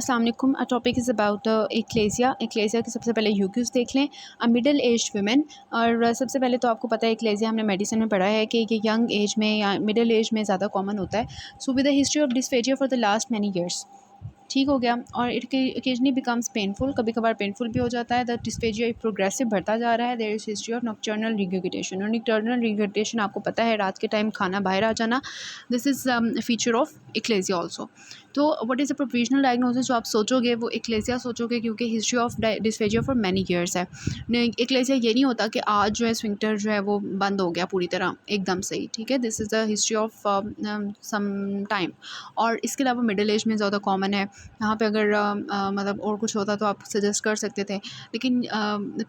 अस्सलाम वालेकुम। Topic is about achalasia. Achalasia के सबसे पहले यूज़ देख लें। Middle age women. और सबसे पहले तो आपको पता है एक्लेसिया हमने मेडिसिन में पढ़ा है कि ये यंग एज में या मिडिल एज में ज़्यादा कॉमन होता है। So with the history of dysphagia for the last many years, ठीक हो गया। और इट ओकेजनली बिकम्स पेनफुल, कभी कभार पेनफुल भी हो जाता है। द डिस्फेजिया प्रोग्रेसिव बढ़ता जा रहा है। There is history of nocturnal regurgitation. और नॉकटर्नल रिगर्गिटेशन आपको पता है रात के टाइम खाना बाहर आ जाना। This is feature of achalasia also. तो what is the provisional diagnosis जो आप सोचोगे वो एक्लेसिया सोचोगे, क्योंकि history of dysphagia for many years है। एक्लेसिया ये नहीं होता कि आज जो है स्फिंक्टर जो है वो बंद हो गया पूरी तरह एकदम से ही, ठीक है। This is the history of some time. और इसके अलावा मिडिल एज में ज़्यादा कॉमन है। यहाँ पे अगर मतलब और कुछ होता तो आप सजेस्ट कर सकते थे, लेकिन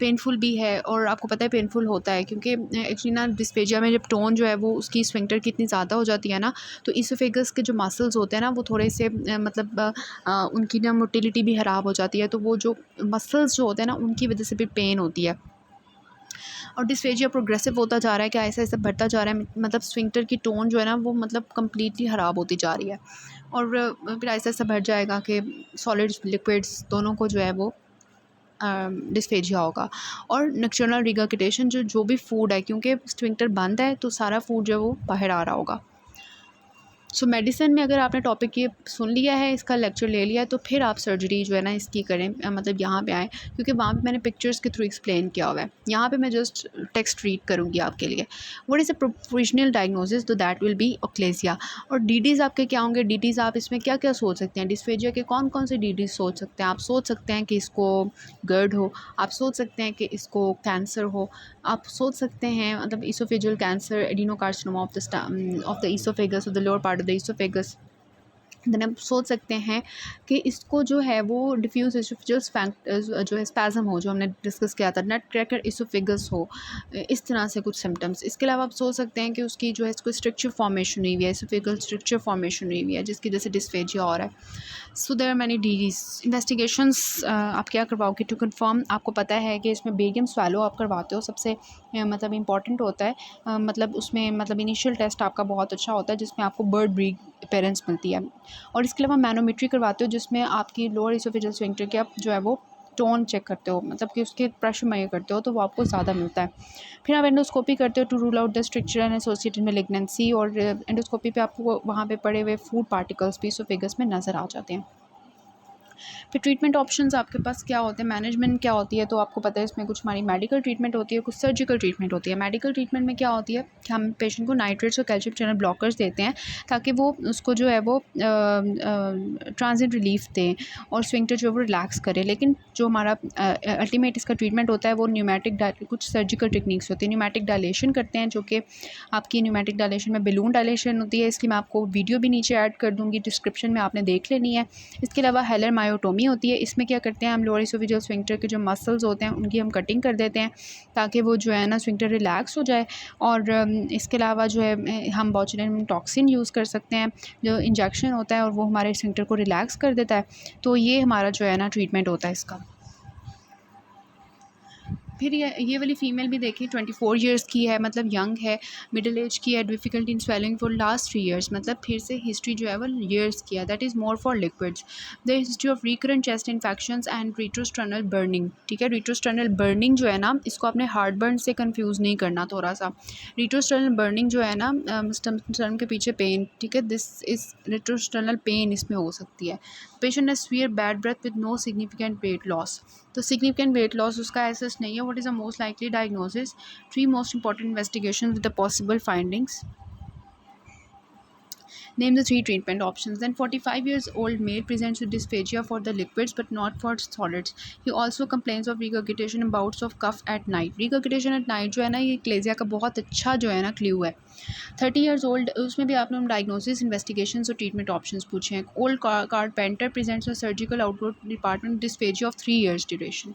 पेनफुल भी है। और आपको पता है पेनफुल होता है क्योंकि एक्चुअली ना डिस्फेजिया में जब टोन जो है वो उसकी स्फिंक्टर की इतनी ज़्यादा हो जाती है ना, तो इसोफेगस के जो मसल्स होते हैं ना वो थोड़े से मतलब उनकी ना मोटिलिटी भी ख़राब हो जाती है। तो वो जो मसल्स जो होते हैं ना उनकी वजह से भी पेन होती है। और डिस्फेजिया प्रोग्रेसिव होता जा रहा है कि ऐसा ऐसा बढ़ता जा रहा है, मतलब स्फिंक्टर की टोन जो है ना वो मतलब कम्प्लीटली ख़राब होती जा रही है। और फिर ऐसा ऐसा बढ़ जाएगा कि सॉलिड्स लिक्विड्स दोनों को जो है वो डिस्फेजिया होगा। और नॉकटर्नल रिगर्गिटेशन जो भी फूड है, क्योंकि स्फिंक्टर बंद है तो सारा फूड जो है वो बाहर आ रहा होगा। सो मेडिसिन में अगर आपने टॉपिक ये सुन लिया है, इसका लेक्चर ले लिया, तो फिर आप सर्जरी जो है ना इसकी करें, मतलब यहाँ पे आएँ, क्योंकि वहाँ पे मैंने पिक्चर्स के थ्रू एक्सप्लेन किया हुआ है। यहाँ पे मैं जस्ट टेक्स्ट रीड करूँगी आपके लिए। What is a provisional diagnosis, तो दैट विल बी एक्लेसिया। और डीडीज़ आपके क्या होंगे, डीडीज़ आप इसमें क्या क्या सोच सकते हैं, डिस्फेजिया के कौन कौन से डीडीज़ सोच सकते हैं। आप सोच सकते हैं कि इसको गर्ड हो, आप सोच सकते हैं कि इसको कैंसर हो, आप सोच सकते हैं मतलब oesophageal cancer, adenocarcinoma of the oesophagus, of the lower part of the oesophagus. Then आप सोच सकते हैं कि इसको जो है वो डिफ्यूज़ इसोफेजियल जो है स्पैज़म हो, जो हमने डिस्कस किया था, नट क्रैकर इसोफेगस हो, इस तरह से कुछ सिम्टम्स। इसके अलावा आप सोच सकते हैं कि उसकी जो है इसको स्ट्रक्चर फॉर्मेशन हुई हुई है, इसोफेगल स्ट्रक्चर फॉर्मेशन हुई हुई है, जिसकी वजह से डिस्फेजिया हो रहा है। So there are many DDs investigations आप क्या करवाओगे टू कन्फर्म। आपको पता है कि इसमें बेरियम स्वैलो आप करवाते हो, सबसे मतलब इंपॉर्टेंट होता है। मतलब उसमें मतलब इनिशियल टेस्ट आपका बहुत अच्छा होता है, जिसमें आपको बर्ड ब्रीड पेरेंट्स मिलती है। और इसके अलावा मैनोमेट्री करवाते हो, जिसमें आपकी लोअर इसोफेजियल स्फिंक्टर के आप जो है वो टोन चेक करते हो, मतलब कि उसके प्रेशर मेजर करते हो, तो वो आपको ज़्यादा मिलता है। फिर आप एंडोस्कोपी करते हो to rule out the stricture and associated malignancy. और एंडोस्कोपी पे आपको वहाँ पे पड़े हुए फूड पार्टिकल्स भी इसोफेगस में नज़र आ जाते हैं। फिर ट्रीटमेंट ऑप्शंस आपके पास क्या होते हैं, मैनेजमेंट क्या होती है, तो आपको पता है इसमें कुछ हमारी मेडिकल ट्रीटमेंट होती है, कुछ सर्जिकल ट्रीटमेंट होती है। मेडिकल ट्रीटमेंट में क्या होती है कि हम पेशेंट को नाइट्रेट्स और कैल्शियम चैनल ब्लॉकर्स देते हैं, ताकि वो उसको जो है वो ट्रांजिट रिलीफ दें और स्फिंक्टर जो है वो रिलैक्स करे। लेकिन जो हमारा अल्टीमेट इसका ट्रीटमेंट होता है वो न्यूमेटिक कुछ सर्जिकल टेक्निक्स होती है। न्यूमेटिक डायलेशन करते हैं, जो कि आपकी न्यूमेटिक डायलेशन में बलून डायलेशन होती है। इसकी मैं आपको वीडियो भी नीचे ऐड कर दूँगी डिस्क्रिप्शन में, आपने देख लेनी है। इसके अलावा हेलर मायोटोमी होती है। इसमें क्या करते हैं हम, लोअर इसोफेजियल स्फिंक्टर के जो मसल्स होते हैं उनकी हम कटिंग कर देते हैं, ताकि वो जो है ना स्फिंक्टर रिलैक्स हो जाए। और इसके अलावा जो है हम बोtulinum टॉक्सिन यूज़ कर सकते हैं, जो इंजेक्शन होता है, और वो हमारे स्फिंक्टर को रिलैक्स कर देता है। तो ये हमारा जो है ना ट्रीटमेंट होता है इसका। फिर ये वाली फ़ीमेल भी देखिए 24 ईयर्स की है, मतलब यंग है, मिडिल एज की है, difficulty in swelling for last 3 years, मतलब फिर से हिस्ट्री जो है वो ईयर्स की है। That is more for liquids. The history of recurrent chest infections and retrosternal burning, ठीक है। रेट्रोस्टर्नल बर्निंग जो है ना, इसको आपने हार्ट बर्न से कंफ्यूज नहीं करना थोड़ा सा। रेट्रोस्टर्नल बर्निंग जो है ना, स्टर्न के पीछे पेन, ठीक है, दिस इज़ रेट्रोस्टर्नल पेन इसमें हो सकती है। Patient has severe bad breath with no significant weight loss, तो सिग्निफिकेंट वेट लॉस उसका एसेस नहीं है। What is the most likely diagnosis, 3 most important investigation with the possible findings. Name the 3 treatment options. Then 45 years old male presents with dysphagia for the liquids but not for solids. He also complains of regurgitation and bouts of cough at night. Regurgitation at night जो है ना, ये achalasia का बहुत अच्छा जो है ना क्ल्यू है। 30 years old, उसमें भी आपने डायग्नोसिस, इन्वेस्टिगेशन और ट्रीटमेंट ऑप्शंस पूछे हैं। Old carpenter presents a surgical outdoor department dysphagia of 3 years duration.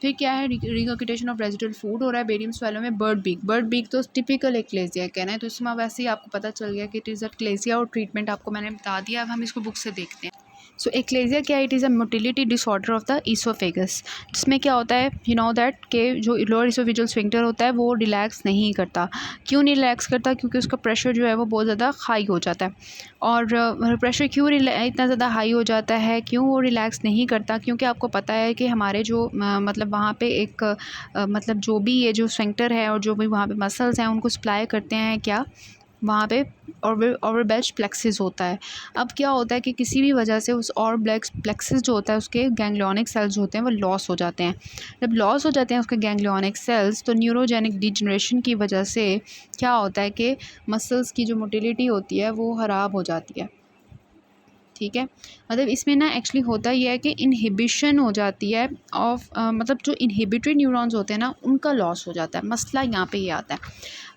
फिर क्या है, रिगर्गिटेशन ऑफ रेजिडुअल फूड हो रहा है बेरियम स्वेलो में। बर्ड बीक तो टिपिकल एक्लेसिया कहना है, तो इसमें वैसे ही आपको पता चल गया कि इट इज़ एक्लेसिया। और ट्रीटमेंट आपको मैंने बता दिया, अब हम इसको बुक से देखते हैं। सो एक्लेजिया क्या है? It is a motility disorder of the oesophagus, जिसमें क्या होता है, यू नो दैट के जो लोअर ईसोफेजियल स्फिंक्टर होता है वो रिलैक्स नहीं करता। क्यों नहीं रिलैक्स करता? क्योंकि उसका प्रेशर जो है वो बहुत ज़्यादा हाई हो जाता है। और प्रेशर क्यों इतना ज़्यादा हाई हो जाता है, क्यों वो रिलैक्स नहीं करता? क्योंकि आपको पता है कि हमारे जो मतलब वहाँ पे एक मतलब जो भी ये जो स्फिंक्टर है और जो भी वहाँ पे मसल्स हैं उनको सप्लाई करते हैं क्या, वहाँ पे ऑर्बिटल प्लेक्सिस होता है। अब क्या होता है कि किसी भी वजह से उस ऑर्बिटल प्लेक्सिस जो होता है उसके गैंग्लियोनिक सेल्स जो होते हैं वो लॉस हो जाते हैं। जब लॉस हो जाते हैं उसके गैंग्लियोनिक सेल्स, तो न्यूरोजेनिक डिजनरेशन की वजह से क्या होता है कि मसल्स की जो मोटिलिटी होती है वो ख़राब हो जाती है। ठीक है, मतलब इसमें ना एक्चुअली होता ये है कि इनहिबिशन हो जाती है ऑफ मतलब जो इनहिबिटरी न्यूरॉन्स होते हैं ना उनका लॉस हो जाता है। मसला यहाँ पे ये आता है।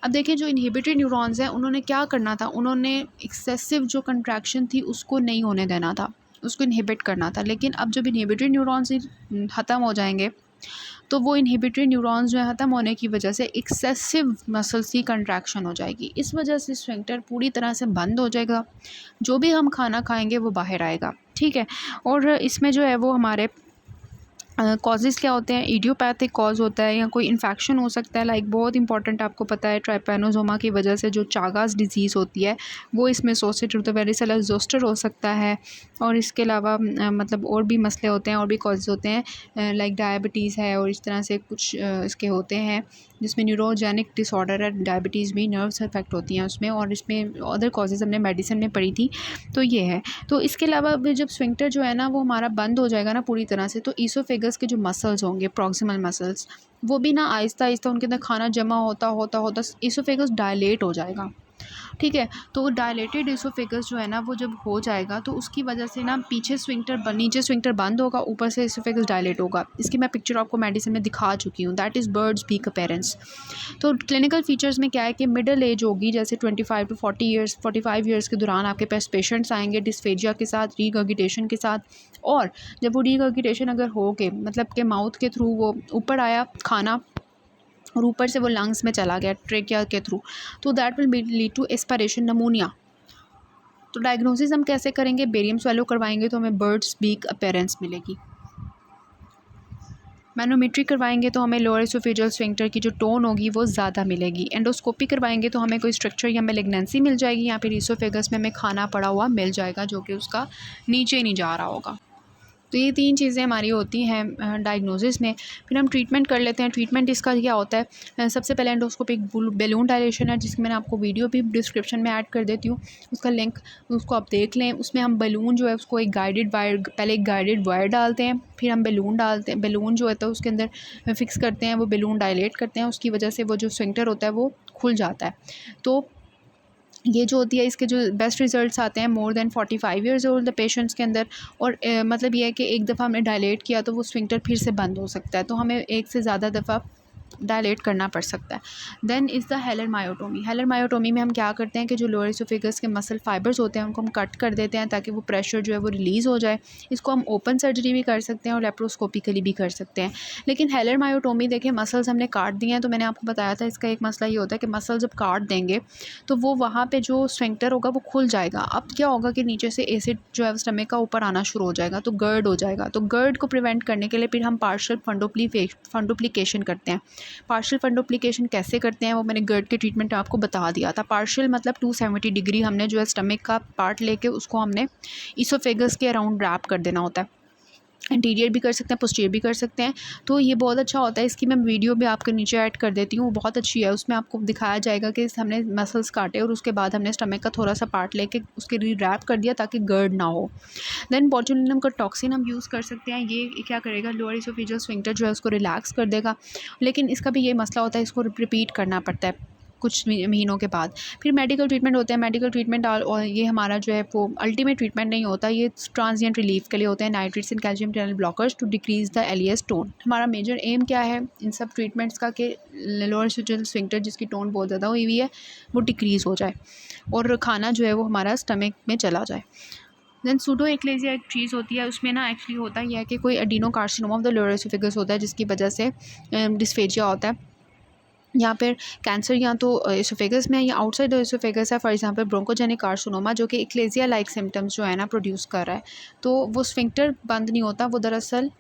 अब देखिए जो इनहिबिटरी न्यूरॉन्स हैं उन्होंने क्या करना था, उन्होंने एक्सेसिव जो कंट्रैक्शन थी उसको नहीं होने देना था, उसको इनहिबिट करना था। लेकिन अब जब इनहिबिटरी न्यूरॉन्स ख़त्म हो जाएंगे तो वो इनहिबिटरी न्यूरॉन्स जो है ख़त्म होने की वजह से एक्सेसिव मसल्स की कंट्रैक्शन हो जाएगी। इस वजह से स्फिंक्टर पूरी तरह से बंद हो जाएगा, जो भी हम खाना खाएंगे वो बाहर आएगा। ठीक है, और इसमें जो है वो हमारे कॉजेज़ क्या होते हैं, इडियोपैथिक कॉज होता है या कोई इन्फेक्शन हो सकता है, लाइक बहुत इंपॉर्टेंट आपको पता है ट्राइपैनोसोमा की वजह से जो चागास डिजीज़ होती है वो इसमें एसोसिएटेड तो वेरिसेलस जोस्टर हो सकता है। और इसके अलावा मतलब और भी मसले होते हैं और भी कॉजेज़ होते हैं, लाइक डायबिटीज़ है और इस तरह से कुछ इसके होते हैं जिसमें न्यूरोजेनिक डिसऑर्डर है, डायबिटीज़ भी नर्व्स अफेक्ट होती हैं उसमें, और इसमें अदर कॉजेज़ हमने मेडिसिन में पढ़ी थी। तो ये है। तो इसके अलावा भी जब स्फिंक्टर जो है ना वो हमारा बंद हो जाएगा ना पूरी तरह से, तो ईसोफेगस के जो मसल्स होंगे प्रॉक्सिमल मसल्स, वो भी ना आहिस्ता आहिस्ता उनके अंदर खाना जमा होता होता होता ईसोफेगस डायलेट हो जाएगा। ठीक है, तो डायलेटेड इसोफेगस जो है ना वो जब हो जाएगा तो उसकी वजह से ना पीछे नीचे स्विंक्टर बंद होगा, ऊपर से इसोफेगस डायलेट होगा। इसकी मैं पिक्चर आपको मेडिसिन में दिखा चुकी हूँ, that is bird's beak appearance. तो क्लिनिकल फीचर्स में क्या है कि मिडिल एज होगी, जैसे 25 टू 40 ईयर्स 45 ईयर्स के दौरान आपके पास पेशेंट्स आएंगे डिस्फेजिया के साथ, रीगर्गिटेशन के साथ। और जब वो रीगर्गिटेशन अगर हो के मतलब के माउथ के थ्रू वो ऊपर आया खाना और ऊपर से वो लंग्स में चला गया ट्रेकिया के थ्रू, तो that will lead to aspiration pneumonia. तो डायग्नोसिस हम कैसे करेंगे, बेरियम स्वेलो करवाएंगे तो हमें बर्ड्स बीक अपीयरेंस मिलेगी। मैनोमेट्री करवाएंगे तो हमें लोअर एसोफेजियल स्फिंक्टर की जो टोन होगी वो ज़्यादा मिलेगी। एंडोस्कोपी करवाएंगे तो हमें कोई स्ट्रक्चर या मेलिग्नेंसी मिल जाएगी, या फिर ईसोफेगस में हमें खाना पड़ा हुआ मिल जाएगा जो कि उसका नीचे नहीं जा रहा होगा। तो ये 3 चीज़ें हमारी होती हैं डायग्नोसिस में। फिर हम ट्रीटमेंट कर लेते हैं। ट्रीटमेंट इसका क्या होता है, सबसे पहले एंडोस्कोपिक बैलून डायलेशन है, जिसकी मैंने आपको वीडियो भी डिस्क्रिप्शन में ऐड कर देती हूँ, उसका लिंक, उसको आप देख लें। उसमें हम बैलून जो है उसको एक गाइडेड वायर, पहले एक गाइडेड वायर डालते हैं, फिर हम बैलून डालते हैं, बैलून जो होता है उसके अंदर फिक्स करते हैं, वो बैलून डायलेट करते हैं, उसकी वजह से वो जो स्फिंक्टर होता है वो खुल जाता है। तो ये जो होती है इसके जो बेस्ट रिजल्ट्स आते हैं more than 45 years old patients के अंदर। और मतलब ये है कि एक दफ़ा हमने डायलेट किया तो वो स्फिंक्टर फिर से बंद हो सकता है, तो हमें एक से ज़्यादा दफ़ा डायलेट करना पड़ सकता है। Then is the Heller myotomy. Heller myotomy में हम क्या करते हैं कि जो लोअर एसोफेगस के मसल फाइबर्स होते हैं उनको हम कट कर देते हैं ताकि वो प्रेशर जो है वो रिलीज़ हो जाए। इसको हम ओपन सर्जरी भी कर सकते हैं और लेप्रोस्कोपिकली भी कर सकते हैं। लेकिन हेलर मायोटोमी देखिए, मसल्स हमने काट दिए हैं, तो मैंने आपको बताया था इसका एक मसला ये होता है कि मसल जब काट देंगे तो वो वहाँ पे जो स्फिंक्टर होगा वो खुल जाएगा। अब क्या होगा कि नीचे से एसिड जो है स्टमक का ऊपर आना शुरू हो जाएगा, तो गर्ड हो जाएगा। तो गर्ड को प्रिवेंट करने के लिए फिर हम पार्शियल फंडोप्लिकेशन करते हैं। पार्शियल फंडोप्लिकेशन कैसे करते हैं वो मैंने गर्ड के ट्रीटमेंट में आपको बता दिया था। पार्शियल मतलब 270 डिग्री हमने जो है स्टमक का पार्ट लेके उसको हमने ईसोफेगस के अराउंड रैप कर देना होता है। इंटीरियर भी कर सकते हैं, पोस्टीरियर भी कर सकते हैं। तो ये बहुत अच्छा होता है, इसकी मैं वीडियो भी आपके नीचे ऐड कर देती हूँ, बहुत अच्छी है। उसमें आपको दिखाया जाएगा कि हमने मसल्स काटे और उसके बाद हमने स्टमक का थोड़ा सा पार्ट लेके उसके रैप कर दिया ताकि गर्ड ना हो। देन बोटुलिनम का टॉक्सिन हम यूज़ कर सकते हैं। ये क्या करेगा, लोअर एसोफेजियल स्फिंक्टर जो है उसको रिलैक्स कर देगा। लेकिन इसका भी ये मसला होता है, इसको रिपीट करना पड़ता है कुछ महीनों के बाद। फिर मेडिकल ट्रीटमेंट होते हैं। मेडिकल ट्रीटमेंट और ये हमारा जो है वो अल्टीमेट ट्रीटमेंट नहीं होता, ये ट्रांजिएंट रिलीफ के लिए होते हैं। Nitrates and calcium channel blockers to decrease the LES tone. हमारा मेजर एम क्या है इन सब ट्रीटमेंट्स का कि लोअर एसोफेजियल स्फिंक्टर जिसकी टोन बहुत ज़्यादा हुई हुई है वो डिक्रीज़ हो जाए और खाना जो है वो हमारा स्टमक में चला जाए। देन सूडो एक्लेजिया एक चीज़ होती है, उसमें ना एक्चुअली होता ही है कि कोई adeno carcinoma of the lower oesophagus होता है जिसकी वजह से डिस्फेजिया होता है। यहाँ पर कैंसर या तो एसोफेगस में है या आउटसाइड द एसोफेगस है। फॉर एग्जांपल ब्रोंकोजेनिक कार्सिनोमा जो कि एक्लेजिया लाइक सिम्टम्स जो है ना प्रोड्यूस कर रहा है, तो वो स्फिंक्टर बंद नहीं होता, वो दरअसल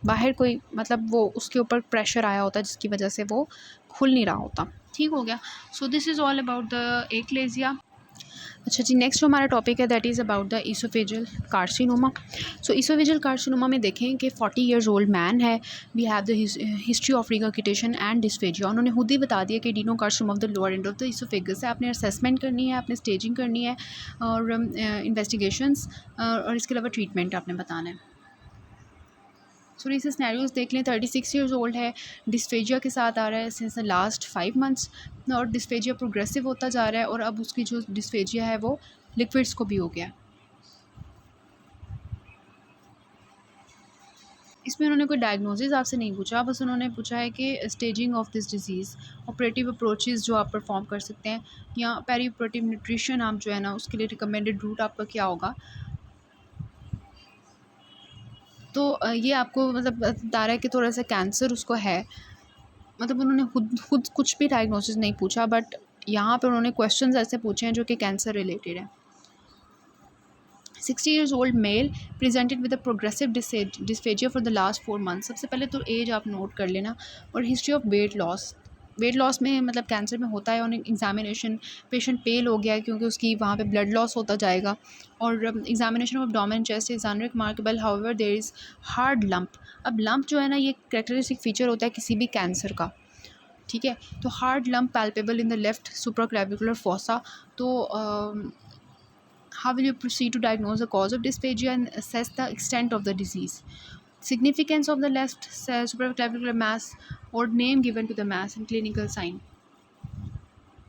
बाहर कोई मतलब वो उसके ऊपर प्रेशर आया होता है जिसकी वजह से वो खुल नहीं रहा होता। ठीक हो गया। So this is all about the achalasia. अच्छा जी, नेक्स्ट जो हमारा टॉपिक है that is about the oesophageal carcinoma. So oesophageal carcinoma में देखें कि 40 ईयर्स ओल्ड मैन है, we have the history of regurgitation and dysphagia. उन्होंने खुद ही बता दिया कि adeno carcinoma of the lower end of the oesophagus है। आपने असेसमेंट करनी है, आपने स्टेजिंग करनी है और इन्वेस्टिगेशंस और इसके अलावा ट्रीटमेंट आपने बताना है। सो इसे स्नैरियोज देख लें। 36 ईयर्स ओल्ड है, डिस्फेजिया के साथ आ रहा है सिंस द लास्ट 5 मंथ्स और डिस्फेजिया प्रोग्रेसिव होता जा रहा है और अब उसकी जो डिस्फेजिया है वो लिक्विड्स को भी हो गया। इसमें उन्होंने कोई डायग्नोसिस आपसे नहीं पूछा, बस उन्होंने पूछा है कि staging of this disease, operative approaches जो आप परफॉर्म कर सकते हैं या पेरी ऑपरेटिव न्यूट्रिशन आप जो है ना उसके लिए रिकमेंडेड रूट आपका क्या होगा। तो ये आपको मतलब बता रहा है कि थोड़ा सा कैंसर उसको है। मतलब उन्होंने खुद खुद कुछ भी डायग्नोसिस नहीं पूछा, बट यहाँ पे उन्होंने क्वेश्चंस ऐसे पूछे हैं जो कि कैंसर रिलेटेड है। 60 years old mail presented with a progressive dysphagia for the last 4 months. सबसे पहले तो एज आप नोट कर लेना और हिस्ट्री ऑफ वेट लॉस में मतलब कैंसर में होता है ऑन एग्जामिनेशन पेशेंट पेल हो गया है क्योंकि उसकी वहाँ पे ब्लड लॉस होता जाएगा। और examination of dominant chest is unremarkable, however there is hard lump. अब लंप जो है ना ये कैरेक्टरिस्टिक फीचर होता है किसी भी कैंसर का। ठीक है, तो hard lump palpable in the left supraclavicular fossa. तो how will you proceed to diagnose the cause of dysphagia and assess the extent of the disease? Significance of the left supraclavicular mass or name given to the mass and clinical sign,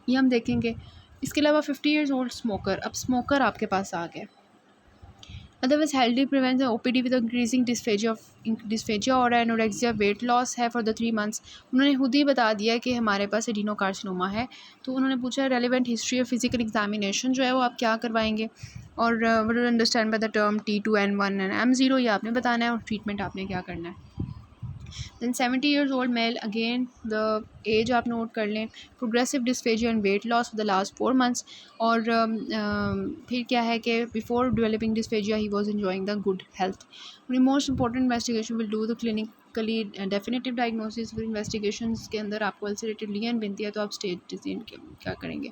ये हम देखेंगे। इसके अलावा 50 years old smoker, अब smoker आपके पास आ गया। Otherwise healthy prevent OPD with increasing dysphagia और anorexia, weight loss है फॉर द 3 मंथ्स। उन्होंने खुद ही बता दिया कि हमारे पास एडिनोकार्सिनोमा है। तो उन्होंने पूछा relevant history of physical examination जो है वो आप क्या करवाएंगे और what do understand by the term T2N1 and M0, ये आपने बताना है और ट्रीटमेंट आपने क्या करना है। Then 70 years old male, again the age आप नोट कर लें, progressive dysphagia and weight loss for the last 4 months. और फिर क्या है कि before developing dysphagia he was enjoying the good health. Most important investigation will do the clinically definitive diagnosis. फिर investigation के अंदर आपको अल्सरेटेड लिगन बनती है तो आप स्टेज डिजीज क्या करेंगे,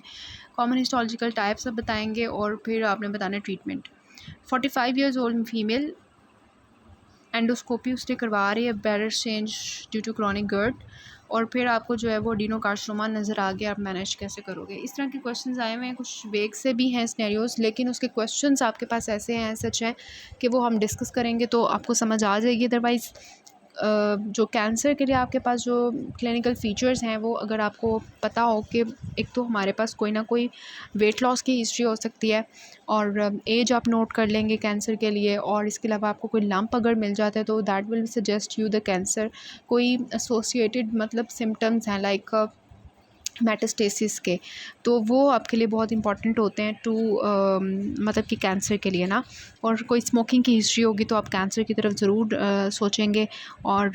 कॉमन हिस्टोलॉजिकल टाइप्स आप बताएंगे और फिर आपने बताना treatment. 45 years old female, endoscopy उसने करवा रही है, Barrett change due to chronic GERD. और फिर आपको जो है वो एडिनोकार्सिनोमा नज़र आ गया, आप मैनेज कैसे करोगे। इस तरह के क्वेश्चंस आए हुए हैं, कुछ वेग से भी हैं सिनेरियोज, लेकिन उसके क्वेश्चंस आपके पास ऐसे हैं सच हैं कि वो हम डिस्कस करेंगे तो आपको समझ आ जाएगी। अदरवाइज़ जो कैंसर के लिए आपके पास जो क्लिनिकल फ़ीचर्स हैं वो अगर आपको पता हो कि एक तो हमारे पास कोई ना कोई वेट लॉस की हिस्ट्री हो सकती है और एज आप नोट कर लेंगे कैंसर के लिए, और इसके अलावा आपको कोई लंप अगर मिल जाता है तो that will suggest you the cancer. कोई एसोसिएटेड मतलब सिम्टम्स हैं लाइक मेटास्टेसिस के, तो वो आपके लिए बहुत इंपॉर्टेंट होते हैं टू मतलब कि कैंसर के लिए ना। और कोई स्मोकिंग की हिस्ट्री होगी तो आप कैंसर की तरफ ज़रूर सोचेंगे। और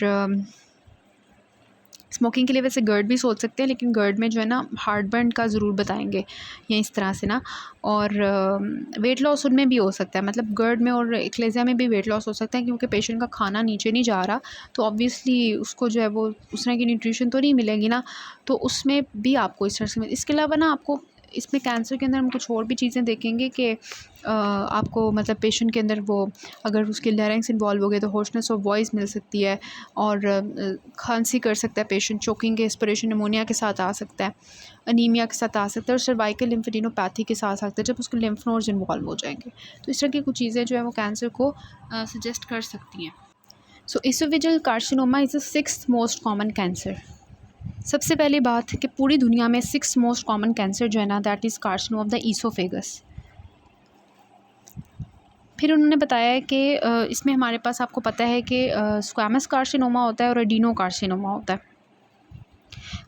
स्मोकिंग के लिए वैसे गर्ड भी सोच सकते हैं, लेकिन गर्ड में जो है ना हार्ट बर्न का ज़रूर बताएंगे या इस तरह से ना। और वेट लॉस उनमें भी हो सकता है, मतलब गर्ड में और एक्लेजिया में भी वेट लॉस हो सकता है क्योंकि पेशेंट का खाना नीचे नहीं जा रहा, तो ऑब्वियसली उसको जो है वो उस तरह की न्यूट्रिशन तो नहीं मिलेगी ना, तो उसमें भी आपको इस तरह से इसके अलावा ना आपको इसमें कैंसर के अंदर हम कुछ और भी चीज़ें देखेंगे कि आपको मतलब पेशेंट के अंदर वो अगर उसके लैरिंक्स इन्वॉल्व हो गए तो होर्सनेस ऑफ वॉइस मिल सकती है और खांसी कर सकता है पेशेंट, चोकिंग के एस्पिरेशन निमोनिया के साथ आ सकता है, अनीमिया के साथ आ सकता है और सर्वाइकल लिम्फेडिनोपैथी के साथ आ सकता है जब उसके लिम्फ नोड्स इन्वॉल्व हो जाएंगे। तो इस तरह की कुछ चीज़ें जो है वो कैंसर को सजेस्ट कर सकती हैं। So oesophageal carcinoma is the 6th most common cancer. सबसे पहली बात कि पूरी दुनिया में 6 मोस्ट कॉमन कैंसर जो है ना that is carcinoma of the oesophagus. फिर उन्होंने बताया है कि इसमें हमारे पास आपको पता है कि स्क्वामस कार्सिनोमा होता है और एडिनो कार्सिनोमा होता है,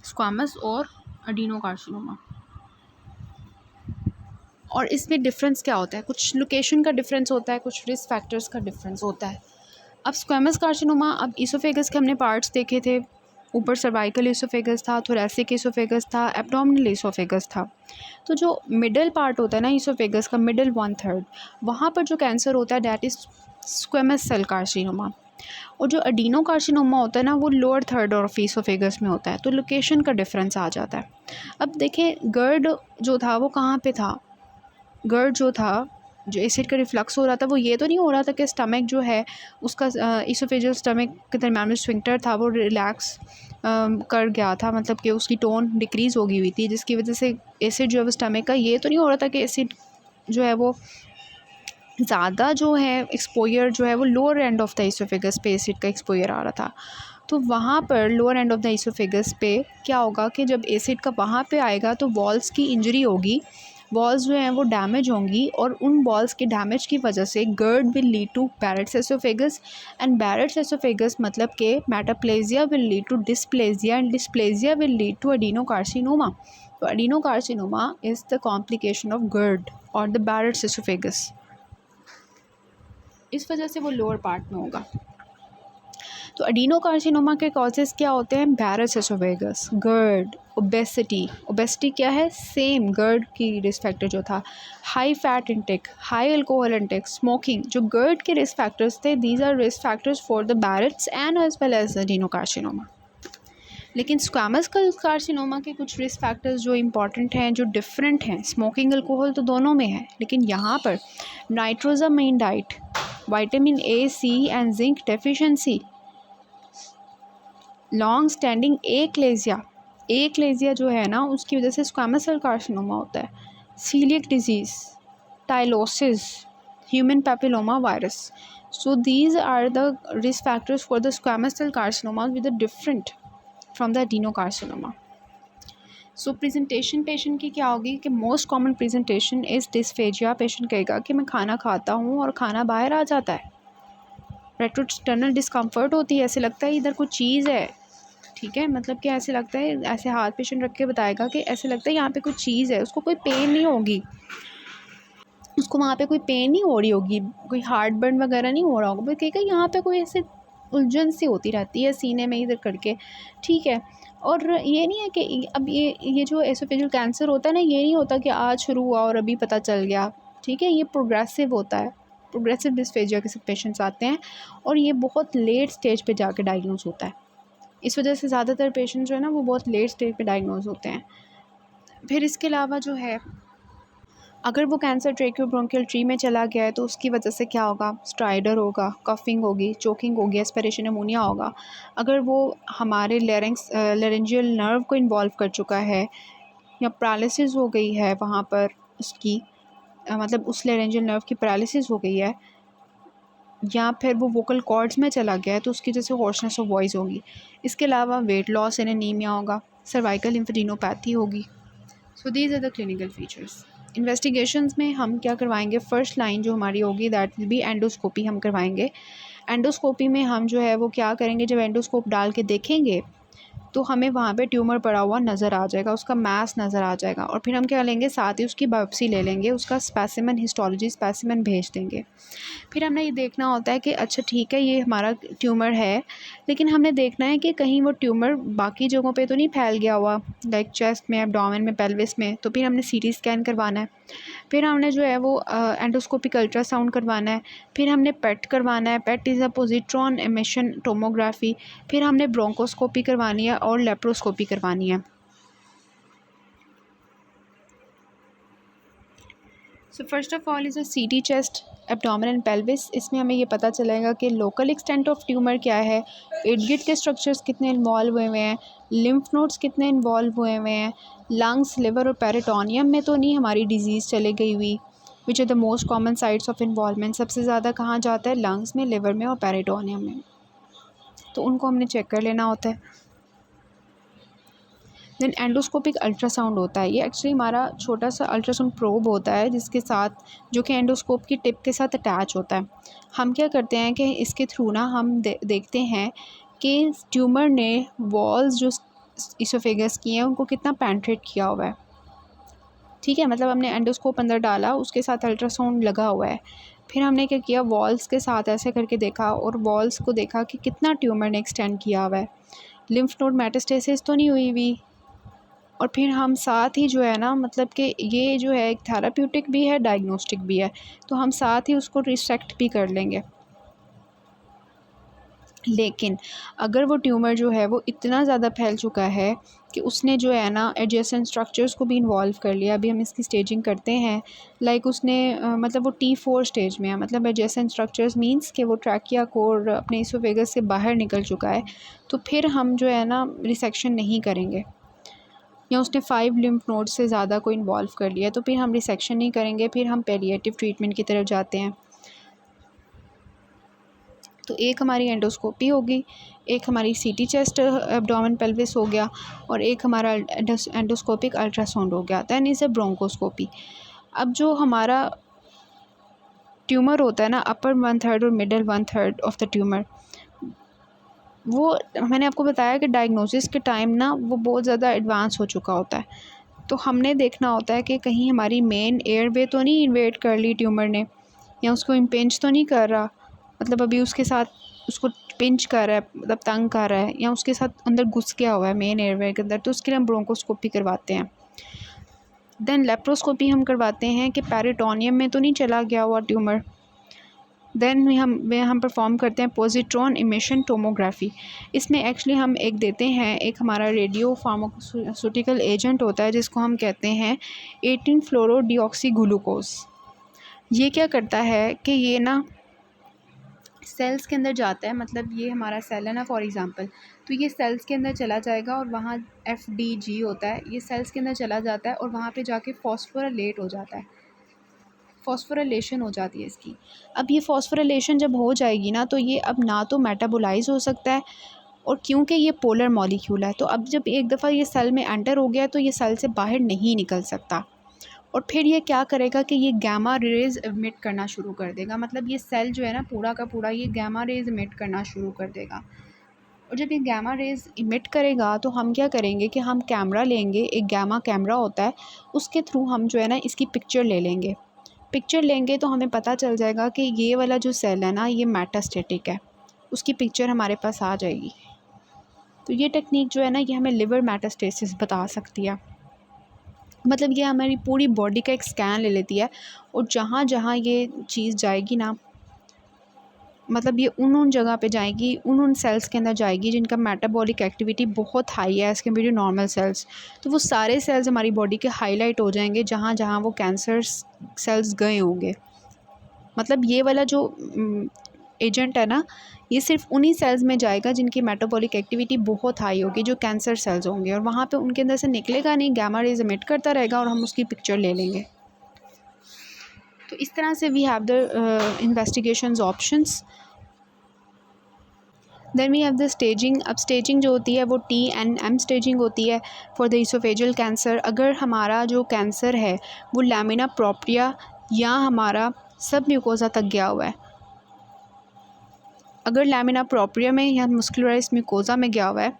स्क्वामस और एडिनो कार्सिनोमा। और इसमें डिफरेंस क्या होता है, कुछ लोकेशन का डिफरेंस होता है, कुछ रिस्क फैक्टर्स का डिफरेंस होता है। अब स्क्वामस कार्सिनोमा, अब ईसोफेगस के हमने पार्ट्स देखे थे, ऊपर सर्वाइकल इसोफेगस था, थोरैसिक इसोफेगस था, एब्डोमिनल इसोफेगस था। तो जो मिडल पार्ट होता है ना इसोफेगस का, मिडल 1/3, वहाँ पर जो कैंसर होता है that is squamous cell carcinoma. और जो एडिनो कार्सिनोमा होता है ना वो लोअर थर्ड ऑफ इसोफेगस में होता है। तो लोकेशन का डिफरेंस आ जाता है। अब देखें गर्ड जो था वो कहाँ पे था। गर्ड जो था, जो एसिड का रिफ्लक्स हो रहा था, वो ये तो नहीं हो रहा था कि स्टमक जो है उसका इसोफेजियल स्टमक के दरम्यान में स्फिंक्टर था वो रिलैक्स कर गया था, मतलब कि उसकी टोन डिक्रीज़ हो गई हुई थी जिसकी वजह से एसिड जो है वो स्टमक का, ये तो नहीं हो रहा था कि एसिड जो है वो ज़्यादा जो है एक्सपोजर जो है वो lower end of the oesophagus पे एसिड का एक्सपोजर आ रहा था। तो वहाँ पर lower end of the oesophagus पे क्या होगा कि जब एसिड का वहाँ पे आएगा तो वॉल्स की इंजरी होगी, वॉल्स जो हैं वो डैमेज होंगी और उन वॉल्स के डैमेज की वजह से GERD will lead to Barrett's oesophagus and Barrett's oesophagus मतलब कि metaplasia will lead to dysplasia and dysplasia will lead to adenocarcinoma. तो adenocarcinoma is the complication of GERD और द बैरेट्स एसोफेगस। इस वजह से वो लोअर पार्ट में होगा। तो एडिनोकार्सिनोमा के कॉजेज़ क्या होते हैं, Barrett's oesophagus, GERD, obesity. Obesity क्या है, सेम गर्ड की रिस्क फैक्टर जो था, high fat intake, high alcohol intake, smoking, जो गर्ड के रिस्क फैक्टर्स थे, these are risk factors for the Barrett's and as well as adenocarcinoma. लेकिन squamous cell carcinoma के कुछ रिस्क फैक्टर्स जो इंपॉर्टेंट हैं, जो डिफरेंट हैं, स्मोकिंग अल्कोहल तो दोनों में है, लेकिन यहाँ पर nitrosamine diet, vitamin A, C and zinc deficiency, long standing achalasia जो है ना उसकी वजह से स्क्वामस सेल कार्सिनोमा होता है, coeliac disease, tylosis, human papilloma virus. So these are the risk factors for the squamous cell carcinoma with a different from the adenocarcinoma. So presentation patient की क्या होगी कि most common presentation is dysphagia. Patient कहेगा कि मैं खाना खाता हूँ और खाना बाहर आ जाता है, रेट्रोस्टर्नल डिस्कम्फर्ट होती है, ऐसे लगता है इधर कुछ चीज़ है, ठीक है, मतलब कि ऐसे लगता है, ऐसे हाथ पेशेंट रख के बताएगा कि ऐसे लगता है यहाँ पे कुछ चीज़ है, उसको कोई पेन नहीं होगी, उसको वहाँ पे कोई पेन नहीं हो रही होगी, कोई हार्ट बर्न वगैरह नहीं हो रहा होगा, बस कहेगा यहाँ पे कोई ऐसे उलझन सी होती रहती है सीने में इधर करके, ठीक है। और ये नहीं है कि अब ये जो एसोफेजियल कैंसर होता है ना, ये नहीं होता कि आज शुरू हुआ और अभी पता चल गया, ठीक है, ये प्रोग्रेसिव होता है। प्रोग्रेसिव डिस्फेजिया के सब पेशेंट्स आते हैं और ये बहुत लेट स्टेज पे जाके डायग्नोज होता है। इस वजह से ज़्यादातर पेशेंट जो है ना वो बहुत लेट स्टेज पे डायग्नोज होते हैं। फिर इसके अलावा जो है, अगर वो कैंसर ट्रेकियोब्रोंकियल ट्री में चला गया है तो उसकी वजह से क्या होगा, स्ट्राइडर होगा, कफिंग होगी, चोकिंग होगी, एस्पिरेशन निमोनिया होगा। अगर वो हमारे लेरेंजियल नर्व को इन्वॉल्व कर चुका है या पैरालिसिस हो गई है वहाँ पर उसकी, मतलब उस लेरेंजियल नर्व की पैरालिसिस हो गई है, या फिर वो वोकल कॉर्ड्स में चला गया है तो उसकी जैसे होर्सनेस ऑफ वॉइस होगी। इसके अलावा वेट लॉस एंड एनीमिया होगा, सर्वाइकल लिम्फेडिनोपैथी होगी। So these are the clinical features. Investigations में हम क्या करवाएंगे, फ़र्स्ट लाइन जो हमारी होगी दैट विल बी एंडोस्कोपी हम करवाएंगे। एंडोस्कोपी में हम जो है वो क्या करेंगे, जब एंडोस्कोप डाल के देखेंगे तो हमें वहाँ पे ट्यूमर पड़ा हुआ नज़र आ जाएगा, उसका मास नज़र आ जाएगा, और फिर हम क्या लेंगे, साथ ही उसकी बायोप्सी ले लेंगे, उसका स्पेसिमेन, हिस्टोलॉजी स्पेसिमेन भेज देंगे। फिर हमने ये देखना होता है कि अच्छा ठीक है ये हमारा ट्यूमर है, लेकिन हमने देखना है कि कहीं वो ट्यूमर बाकी जगहों पे तो नहीं फैल गया हुआ, लाइक चेस्ट में, एब्डोमेन में, पेल्विस में। तो फिर हमने सीटी स्कैन करवाना है, फिर हमने जो है वो एंडोस्कोपिक अल्ट्रासाउंड करवाना है, फिर हमने पेट करवाना है, PET is a positron emission tomography, फिर हमने ब्रोंकोस्कोपी करवानी है और लेप्रोस्कोपी करवानी है। So first of all is a CT chest, abdomen and pelvis. इसमें हमें ये पता चलेगा कि लोकल एक्सटेंट ऑफ ट्यूमर क्या है, इर्द गिर्द के स्ट्रक्चर्स कितने इन्वॉल्व हुए हैं, लिम्फ नोड्स कितने इन्वॉल्व हुए हुए हैं, लंग्स, लिवर और पेरिटोनियम में तो नहीं हमारी डिजीज़ चले गई हुई, which are the most common sites of involvement. सबसे ज़्यादा कहाँ जाता है, लंग्स में, लिवर में और पेरिटोनियम में, तो उनको हमने चेक कर लेना होता है। देन एंडोस्कोपिक अल्ट्रासाउंड होता है, ये एक्चुअली हमारा छोटा सा अल्ट्रासाउंड प्रोब होता है जिसके साथ, जो कि एंडोस्कोप की टिप के साथ अटैच होता है। हम क्या करते हैं कि इसके थ्रू ना हम देखते हैं कि ट्यूमर ने वॉल्स जो इसोफेगस की हैं उनको कितना पेनिट्रेट किया हुआ है, ठीक है, मतलब हमने एंडोस्कोप अंदर डाला, उसके साथ अल्ट्रासाउंड लगा हुआ है, फिर हमने क्या किया, वॉल्स के साथ ऐसे करके देखा और वॉल्स को देखा कि कितना ट्यूमर ने एक्सटेंड किया हुआ है। लिम्फ नोड मेटास्टेसिस तो नहीं हुई हुई। और फिर हम साथ ही जो है ना, मतलब कि ये जो है एक थेराप्यूटिक भी है, डायग्नोस्टिक भी है, तो हम साथ ही उसको रिसेक्ट भी कर लेंगे। लेकिन अगर वो ट्यूमर जो है वो इतना ज़्यादा फैल चुका है कि उसने जो है ना एडजेसेंट स्ट्रक्चर्स को भी इन्वॉल्व कर लिया, अभी हम इसकी स्टेजिंग करते हैं, लाइक उसने मतलब वो T4 स्टेज में है, मतलब एडजेसेंट स्ट्रक्चर्स मींस कि वो ट्रैकिया कोर अपने इसोफेगस से बाहर निकल चुका है, तो फिर हम जो है ना रिसेक्शन नहीं करेंगे। या उसने 5 लिम्फ नोड से ज़्यादा को इन्वॉल्व कर लिया, तो फिर हम रिसेक्शन नहीं करेंगे, फिर हम पैलिएटिव ट्रीटमेंट की तरफ जाते हैं। तो एक हमारी एंडोस्कोपी होगी, एक हमारी सीटी चेस्ट एब्डोमेन पेल्विस हो गया, और एक हमारा एंडोस्कोपिक अल्ट्रासाउंड हो गया, दैन इज़ अ ब्रोंकोस्कोपी। अब जो हमारा ट्यूमर होता है ना, अपर 1/3 और मिडल 1/3 ऑफ द ट्यूमर, वो मैंने आपको बताया कि डायग्नोसिस के टाइम ना वो बहुत ज़्यादा एडवांस हो चुका होता है। तो हमने देखना होता है कि कहीं हमारी मेन एयरवे तो नहीं इन्वेड कर ली ट्यूमर ने, या उसको इम्पिंच तो नहीं कर रहा, मतलब अभी उसके साथ उसको पिंच कर रहा है, मतलब तंग कर रहा है, या उसके साथ अंदर घुस गया हुआ है मेन एयरवे के अंदर, तो उसके लिए हम ब्रोंकोस्कोपी करवाते हैं। देन लेप्रोस्कोपी हम करवाते हैं कि पेरिटोनियम में तो नहीं चला गया हुआ ट्यूमर। देन हम परफॉर्म करते हैं पॉजिट्रॉन इमिशन टोमोग्राफी। इसमें एक्चुअली हम एक देते हैं, एक हमारा रेडियो फार्मास्यूटिकल एजेंट होता है जिसको हम कहते हैं 18 फ्लोरो डीऑक्सी ग्लूकोज। ये क्या करता है कि ये ना सेल्स के अंदर जाता है, मतलब ये हमारा सेल है ना फॉर एग्ज़ाम्पल, तो ये सेल्स के अंदर चला जाएगा और वहाँ FDG होता है, ये सेल्स के अंदर चला जाता है और वहाँ पे जाके फॉस्फोराइलेट हो जाता है, फॉस्फोराइलेशन हो जाती है इसकी। अब ये फॉस्फोराइलेशन जब हो जाएगी ना, तो ये अब ना तो मेटाबोलाइज हो सकता है, और क्योंकि ये पोलर मॉलिक्यूल है, तो अब जब एक दफ़ा ये सेल में एंटर हो गया तो ये सेल से बाहर नहीं निकल सकता, और फिर ये क्या करेगा कि ये गैमा रेज़ इमिट करना शुरू कर देगा, मतलब ये सेल जो है ना पूरा का पूरा ये गैमा रेज़ इमिट करना शुरू कर देगा। और जब ये गैमा रेज़ इमिट करेगा तो हम क्या करेंगे कि हम कैमरा लेंगे, एक गैमा कैमरा होता है, उसके थ्रू हम जो है ना इसकी पिक्चर ले लेंगे। पिक्चर लेंगे तो हमें पता चल जाएगा कि ये वाला जो सेल है ना ये मेटास्टेटिक है, उसकी पिक्चर हमारे पास आ जाएगी। तो ये टेक्निक जो है ना ये हमें लिवर मेटास्टेसिस बता सकती है, मतलब ये हमारी पूरी बॉडी का एक स्कैन ले लेती है, और जहाँ जहाँ ये चीज़ जाएगी ना, मतलब ये उन जगह पे जाएगी, उन सेल्स के अंदर जाएगी जिनका मेटाबॉलिक एक्टिविटी बहुत हाई है as compared to normal cells, तो वो सारे सेल्स हमारी बॉडी के हाईलाइट हो जाएंगे जहाँ जहाँ वो कैंसर सेल्स गए होंगे। मतलब ये वाला जो एजेंट है ना, ये सिर्फ उन्हीं सेल्स में जाएगा जिनकी मेटाबॉलिक एक्टिविटी बहुत हाई होगी, जो कैंसर सेल्स होंगे, और वहाँ पे उनके अंदर से निकलेगा नहीं, गामा रेज एमिट करता रहेगा और हम उसकी पिक्चर ले लेंगे। तो इस तरह से we have the investigations options. Then we have the staging. अब स्टेजिंग जो होती है वो TNM स्टेजिंग होती है फॉर द इसोफेजियल कैंसर। अगर हमारा जो कैंसर है वो लैमिना प्रोप्रिया या हमारा सब म्यूकोसा तक गया हुआ है, अगर लैमिना प्रोप्रिया में या मस्कुलराइज म्यूकोसा में गया हुआ है,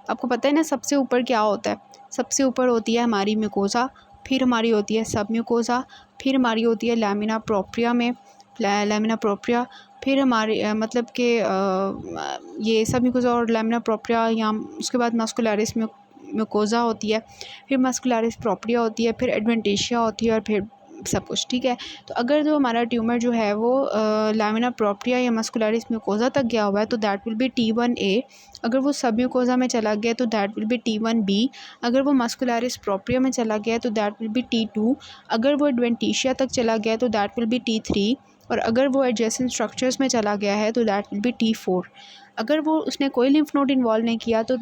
आपको पता है ना सबसे ऊपर क्या होता है, सबसे ऊपर होती है हमारी म्यूकोसा, फिर हमारी होती है सब म्यूकोसा, फिर हमारी होती है लैमिना प्रोप्रिया में लैमिना प्रोप्रिया, फिर हमारे मतलब कि ये सब म्यूकोसा और लैमिना प्रोप्रिया, या उसके बाद मस्कुलरिस म्यूकोसा होती है, फिर मस्कुलरिस प्रोप्रिया होती है, फिर एडवेंटिशिया होती है, और फिर सब कुछ ठीक है। तो अगर जो हमारा ट्यूमर जो है वो लैमिना प्रोप्रिया या मस्कुलरिस म्यूकोसा तक गया हुआ है तो दैट विल बी T1A। अगर वो सब म्यूकोसा में चला गया तो दैट विल बी T1B। अगर वो मस्कुलरिस प्रोप्रिया में चला गया तो दैट विल बी T2। अगर वो एडवेंटिशिया तक चला गया तो दैट विल बी T3। और अगर वो एडजेसेंट स्ट्रक्चर्स में चला गया है तो दैट विल बी T4। अगर वो उसने कोई लिम्फ नोड इन्वॉल्व नहीं किया तो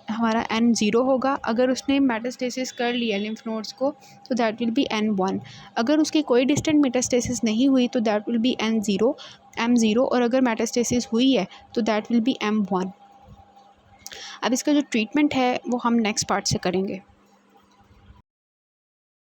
हमारा N0 होगा। अगर उसने मेटास्टेसिस कर लिया लिम्फ नोड्स को तो दैट विल बी N1। अगर उसकी कोई डिस्टेंट मेटास्टेसिस नहीं हुई तो दैट विल बी M0। और अगर मेटास्टेसिस हुई है तो दैट विल बी M1। अब इसका जो ट्रीटमेंट है वो हम नेक्स्ट पार्ट से करेंगे।